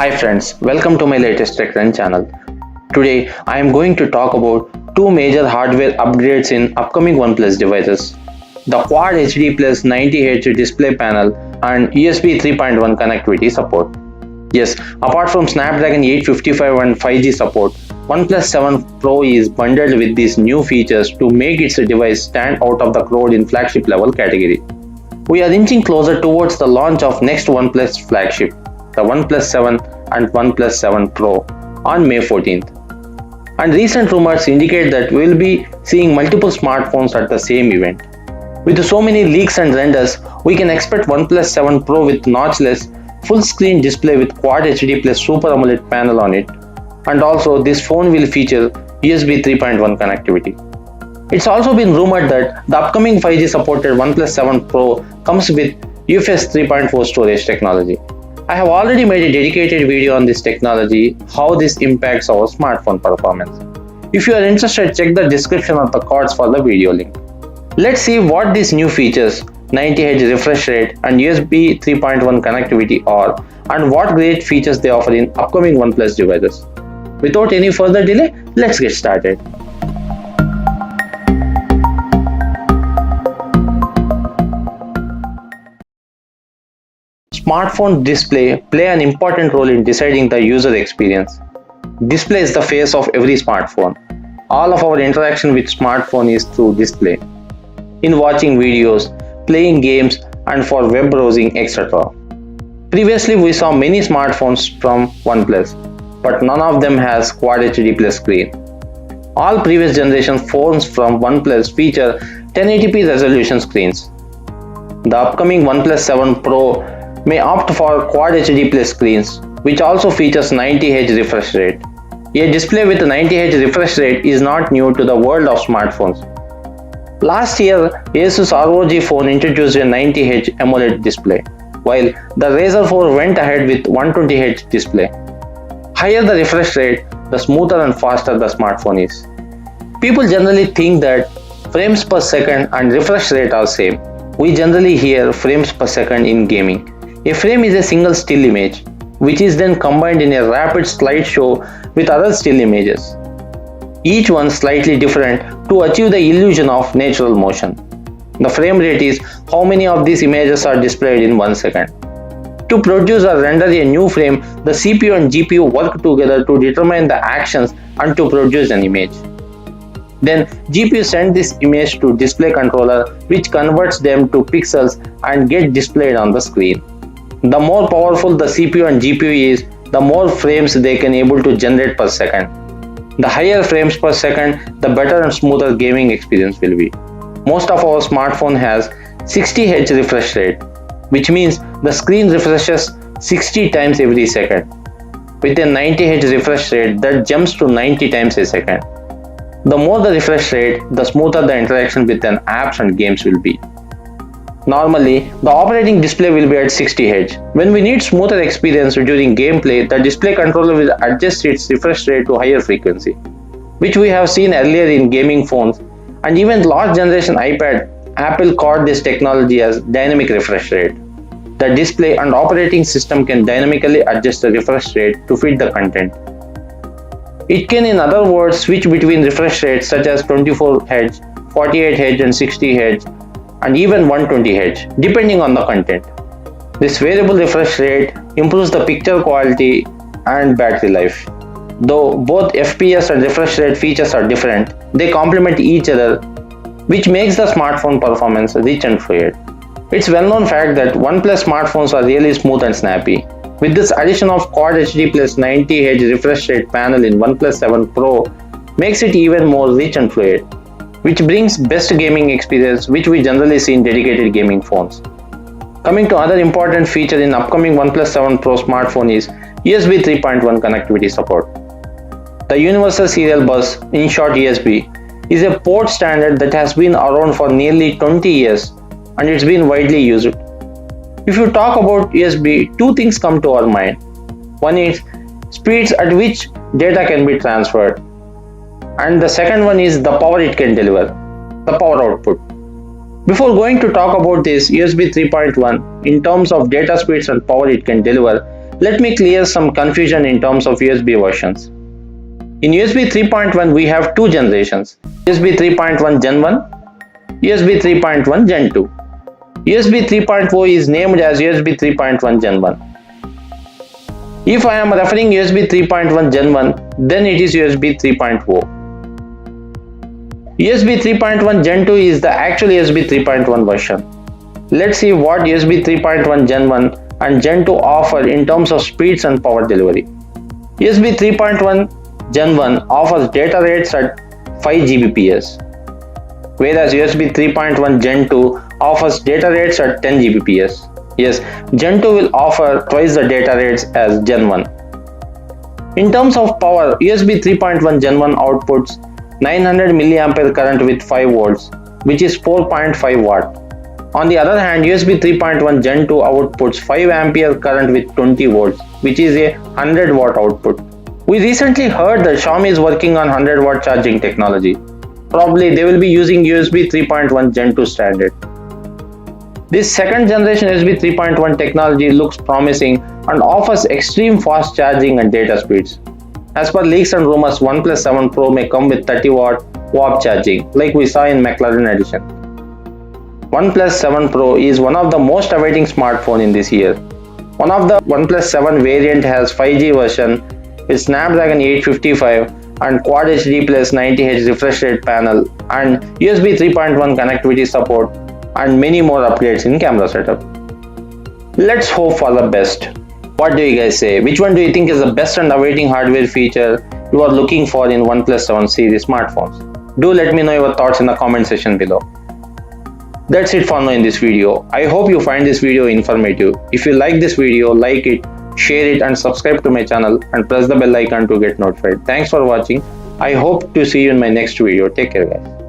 Hi friends, welcome to my latest Tech Trend channel. Today I am going to talk about two major hardware upgrades in upcoming OnePlus devices. The Quad HD Plus 90Hz display panel and USB 3.1 connectivity support. Yes, apart from Snapdragon 855 and 5G support, OnePlus 7 Pro is bundled with these new features to make its device stand out of the crowd in flagship level category. We are inching closer towards the launch of next OnePlus flagship, the OnePlus 7 and OnePlus 7 Pro on May 14th. And recent rumors indicate that we will be seeing multiple smartphones at the same event. With so many leaks and renders, we can expect OnePlus 7 Pro with notchless, full-screen display with Quad HD plus Super AMOLED panel on it. And also, this phone will feature USB 3.1 connectivity. It's also been rumored that the upcoming 5G supported OnePlus 7 Pro comes with UFS 3.4 storage technology. I have already made a dedicated video on this technology, how this impacts our smartphone performance. If you are interested, check the description of the cards for the video link. Let's see what these new features, 90Hz refresh rate and USB 3.1 connectivity are, and what great features they offer in upcoming OnePlus devices. Without any further delay, let's get started. Smartphone display play an important role in deciding the user experience. Display is the face of every smartphone. All of our interaction with smartphone is through display. In watching videos, playing games, and for web browsing, etc. Previously, we saw many smartphones from OnePlus, but none of them has Quad HD Plus screen. All previous generation phones from OnePlus feature 1080p resolution screens. The upcoming OnePlus 7 Pro may opt for Quad HD Plus screens, which also features 90Hz refresh rate. A display with 90Hz refresh rate is not new to the world of smartphones. Last year, Asus ROG phone introduced a 90Hz AMOLED display, while the Razer 4 went ahead with 120Hz display. Higher the refresh rate, the smoother and faster the smartphone is. People generally think that frames per second and refresh rate are same. We generally hear frames per second in gaming. A frame is a single still image, which is then combined in a rapid slideshow with other still images, each one slightly different to achieve the illusion of natural motion. The frame rate is how many of these images are displayed in 1 second. To produce or render a new frame, the CPU and GPU work together to determine the actions and to produce an image. Then GPU sends this image to display controller, which converts them to pixels and get displayed on the screen. The more powerful the CPU and GPU is, the more frames they can able to generate per second. The higher frames per second, the better and smoother gaming experience will be. Most of our smartphone has 60Hz refresh rate, which means the screen refreshes 60 times every second. With a 90Hz refresh rate, that jumps to 90 times a second. The more the refresh rate, the smoother the interaction with an apps and games will be. Normally, the operating display will be at 60Hz. When we need smoother experience during gameplay, the display controller will adjust its refresh rate to higher frequency, which we have seen earlier in gaming phones, and even last generation iPad, Apple called this technology as dynamic refresh rate. The display and operating system can dynamically adjust the refresh rate to fit the content. It can, in other words, switch between refresh rates such as 24Hz, 48Hz and 60Hz, and even 120Hz, depending on the content. This variable refresh rate improves the picture quality and battery life. Though both FPS and refresh rate features are different, they complement each other, which makes the smartphone performance rich and fluid. It's well-known fact that OnePlus smartphones are really smooth and snappy. With this addition of Quad HD plus 90Hz refresh rate panel in OnePlus 7 Pro makes it even more rich and fluid, which brings best gaming experience which we generally see in dedicated gaming phones. Coming to other important feature in upcoming OnePlus 7 Pro smartphone is USB 3.1 connectivity support. The Universal Serial Bus, in short USB, is a port standard that has been around for nearly 20 years and it's been widely used. If you talk about USB, two things come to our mind. One is speeds at which data can be transferred, and the second one is the power it can deliver, the power output. Before going to talk about this USB 3.1 in terms of data speeds and power it can deliver, Let me clear some confusion in terms of USB versions. In USB 3.1 we have two generations, USB 3.1 Gen 1, USB 3.1 Gen 2. USB 3.0 is named as USB 3.1 Gen 1. If I am referring USB 3.1 Gen 1, then it is USB 3.0. USB 3.1 Gen 2 is the actual USB 3.1 version. Let's see what USB 3.1 Gen 1 and Gen 2 offer in terms of speeds and power delivery. USB 3.1 Gen 1 offers data rates at 5 Gbps, whereas USB 3.1 Gen 2 offers data rates at 10 Gbps. Yes, Gen 2 will offer twice the data rates as Gen 1. In terms of power, USB 3.1 Gen 1 outputs 900 mA current with 5 volts, which is 4.5 watt. On the other hand, USB 3.1 Gen 2 outputs 5 ampere current with 20 volts, which is a 100 watt output. We recently heard that Xiaomi is working on 100 watt charging technology. Probably they will be using USB 3.1 Gen 2 standard. This second generation USB 3.1 technology looks promising and offers extreme fast charging and data speeds. As per leaks and rumors, OnePlus 7 Pro may come with 30 watt warp charging like we saw in McLaren edition. OnePlus 7 Pro is one of the most awaiting smartphone in this year. One of the OnePlus 7 variant has 5G version with Snapdragon 855 and Quad HD plus 90Hz refresh rate panel and USB 3.1 connectivity support and many more upgrades in camera setup. Let's hope for the best. What do you guys say? Which one do you think is the best and awaiting hardware feature you are looking for in OnePlus 7 series smartphones? Do let me know your thoughts in the comment section below. That's it for now in this video. I hope you find this video informative. If you like this video, like it, share it and subscribe to my channel and press the bell icon to get notified. Thanks for watching. I hope to see you in my next video. Take care guys.